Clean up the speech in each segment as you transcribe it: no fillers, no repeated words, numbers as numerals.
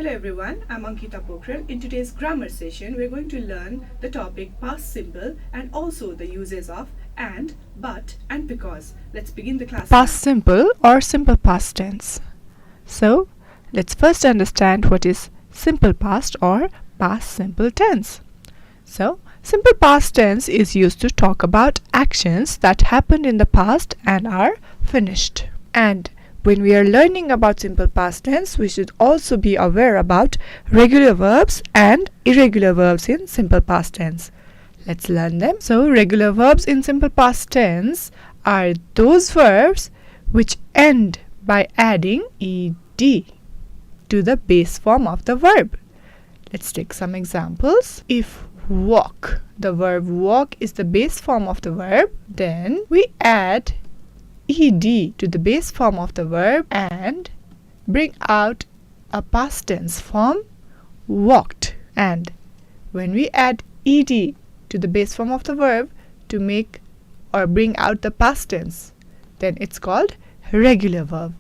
Hello everyone, I'm Ankita Pokharel. In today's grammar session, we're going to learn the topic past simple and also the uses of and, but and because. Let's begin the class. Past simple or simple past tense. So, let's first understand what is simple past or past simple tense. So, simple past tense is used to talk about actions that happened in the past and are finished. And when we are learning about simple past tense, we should also be aware about regular verbs and irregular verbs in simple past tense. Let's learn them. So, regular verbs in simple past tense are those verbs which end by adding ed to the base form of the verb. Let's take some examples. If walk, the verb walk is the base form of the verb, then we add ed to the base form of the verb and bring out a past tense form walked. And when we add ed to the base form of the verb to make or bring out the past tense, then it's called regular verb.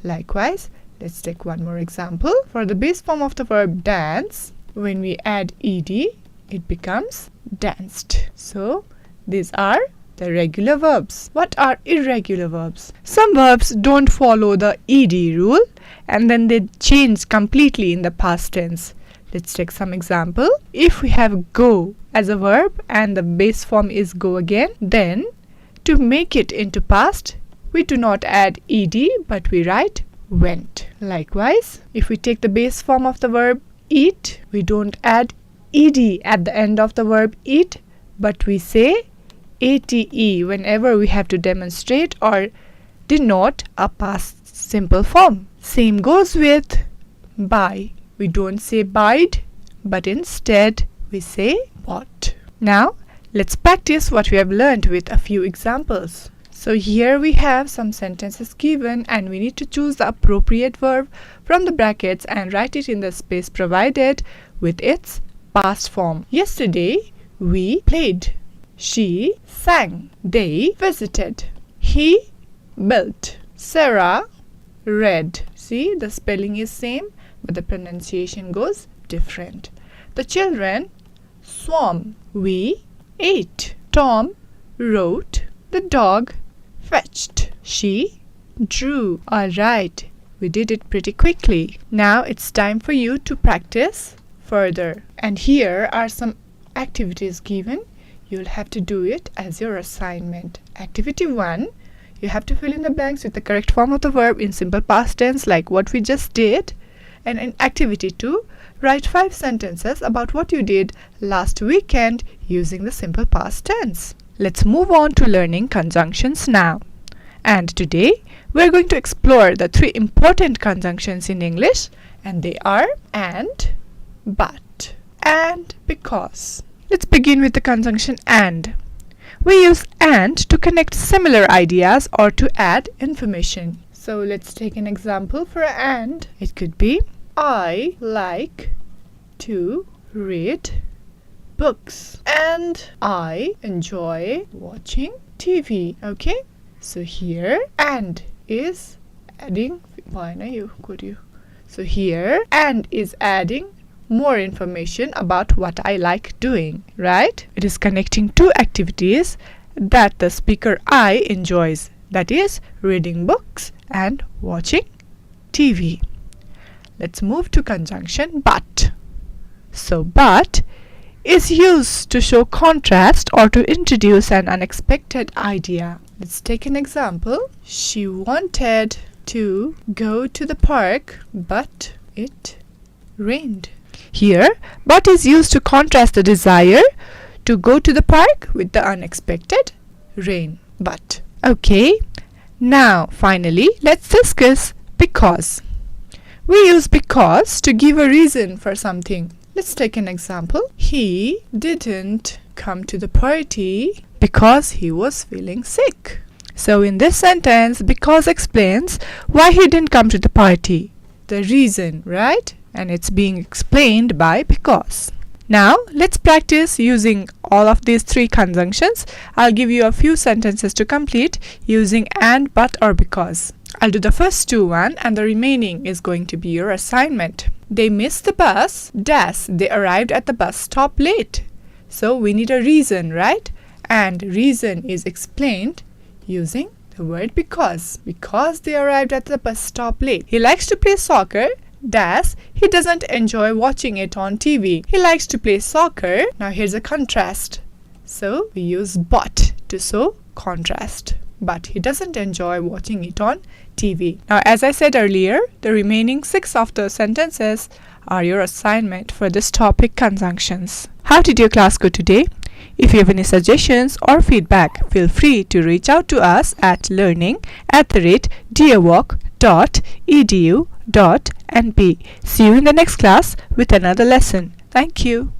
Likewise, let's take one more example. For the base form of the verb dance, when we add ed, it becomes danced. So these are the regular verbs. What are irregular verbs? Some verbs don't follow the ed rule and then they change completely in the past tense. Let's take some example. If we have go as a verb and the base form is go again, then to make it into past, we do not add ed but we write went. Likewise, if we take the base form of the verb eat, we don't add ed at the end of the verb eat, but we say ate whenever we have to demonstrate or denote a past simple form. Same goes with buy. We don't say buyed, but instead we say bought. Now, let's practice what we have learned with a few examples. So here we have some sentences given and we need to choose the appropriate verb from the brackets and write it in the space provided with its past form. Yesterday we played. She sang. They visited. He built. Sarah read. See, the spelling is same, but the pronunciation goes different. The children swam. We ate. Tom wrote. The dog fetched. She drew. Alright, we did it pretty quickly. Now it's time for you to practice further. And here are some activities given. You'll have to do it as your assignment. Activity 1, you have to fill in the blanks with the correct form of the verb in simple past tense like what we just did. And in activity 2, write 5 sentences about what you did last weekend using the simple past tense. Let's move on to learning conjunctions now. And today, we're going to explore the 3 important conjunctions in English, and they are and, but, and because. Let's begin with the conjunction and. We use and to connect similar ideas or to add information. So let's take an example for and. It could be I like to read books and I enjoy watching TV. Okay? So here and is adding So here and is adding more information about what I like doing, right? It is connecting 2 activities that the speaker I enjoys, that is reading books and watching TV. Let's move to conjunction but. So but is used to show contrast or to introduce an unexpected idea. Let's take an example. She wanted to go to the park, but it rained. Here, but is used to contrast the desire to go to the park with the unexpected rain. But. Okay, now finally, let's discuss because. We use because to give a reason for something. Let's take an example. He didn't come to the party because he was feeling sick. So in this sentence, because explains why he didn't come to the party. The reason, right? And it's being explained by because. Now, let's practice using all of these 3 conjunctions. I'll give you a few sentences to complete using and, but or because. I'll do the first 2 and the remaining is going to be your assignment. They missed the bus. Dash, they arrived at the bus stop late. So we need a reason, right? And reason is explained using the word because. Because they arrived at the bus stop late. He likes to play soccer. Dash, he doesn't enjoy watching it on TV. He likes to play soccer. Now here's a contrast. So we use but to show contrast. But he doesn't enjoy watching it on TV. Now, as I said earlier, the remaining 6 of the sentences are your assignment for this topic conjunctions. How did your class go today? If you have any suggestions or feedback, feel free to reach out to us at learning@dearwalk.edu.np. See you in the next class with another lesson. Thank you.